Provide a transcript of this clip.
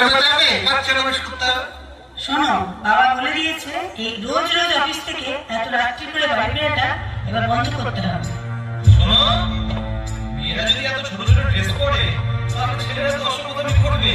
ঢোকাতে হবে, বাচ্চা মানুষ করতে হবে। শোনো, বাবা বলে দিয়েছে এই রোজ রোজ অফিস থেকে এত রাত্রি করে বাড়ি বেরোটা এবার বন্ধ করতে হবে। শোনো, মেয়েরা যদি এত ছোট ছোট ড্রেস পরে তাহলে ছেলেরা তো অসভ্যতামি করবে।